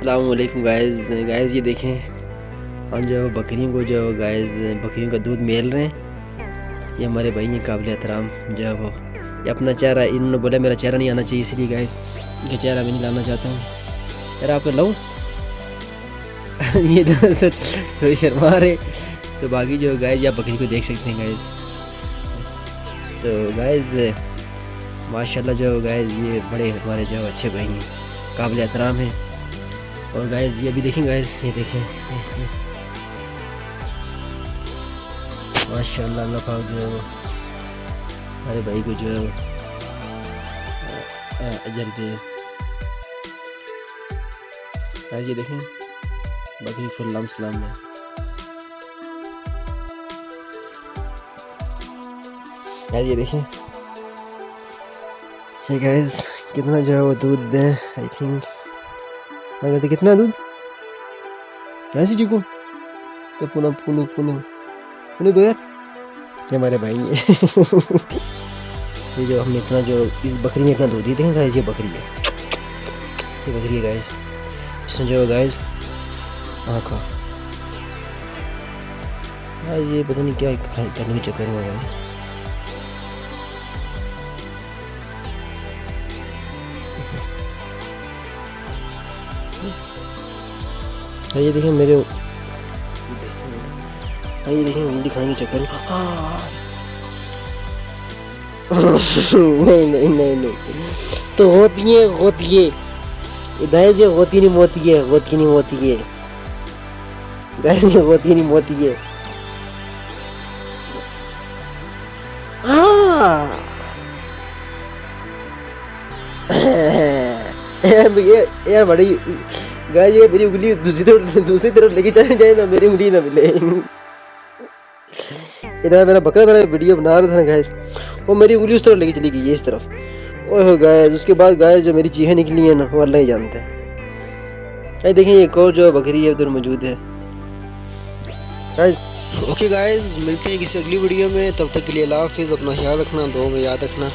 अस्सलामुअलैकुम गाइज़ ये देखें हम जो बकरियों को जो गाइज़ बकरियों का दूध मेल रहे हैं। ये हमारे भाई हैं काबिल एहतराम जो है वो ये अपना चेहरा इन्होंने बोला मेरा चेहरा नहीं आना चाहिए, इसलिए गाइज़ इनका चेहरा भी नहीं लाना चाहता हूँ। यार आपको लाऊं ये दरअसल थोड़ी शर्मा रहे, तो बाकी जो गाइज़ आप बकरी को देख सकते हैं गाइज़। तो गाइज़ माशाल्लाह जो गाइज़ ये बड़े हमारे जो अच्छे भाई हैं, काबिल एहतराम हैं। और गाइस ये भी देखें गाइस, ये देखें माशाल्लाह अल्लाह पाक जो हमारे भाई को जो अजर दे। गाइस ये देखें बकरी फुल सलाम में। गाइस ये देखें ये गाइस कितना जो है वो दूध दें। आई थिंक मैं कहते कितना दूध ऐसी जी को तो पुणे पुणे पुणे पुणे बगैर ये हमारे भाई हैं ये जो हमने इतना जो इस बकरी में इतना दूध ही देखें गाइस, ये बकरी है, ये बकरी है गाइस। इसने जो गाइस आँखा ये पता नहीं क्या करने के चक्कर में गाइस। ये देखें मेरे, ये देखें उल्टी खाने के चक्कर में नहीं नहीं नहीं नहीं तो होती है गाय जो होती नहीं मोती है, होती नहीं मोती है गाय जो होती नहीं मोती है। यार बड़ी गाय ये मेरी उंगली दूसरी तरफ लेके चले जाए ना, मेरी उंगली ना मिले। इधर मेरा बकरा था वीडियो बना रहा था ना गाइस, वो मेरी उंगली उस तरफ लेके चली गई है इस तरफ। ओह गाइस उसके बाद गाइस जो मेरी चीखें निकली है ना वो अल्लाह ही जानता है। देखें एक और जो बकरी है उधर मौजूद है गाइस। ओके गाइस मिलते हैं किसी अगली वीडियो में, तब तक के लिए अल्लाह हाफिज़। अपना ख्याल रखना, दुआ में याद रखना।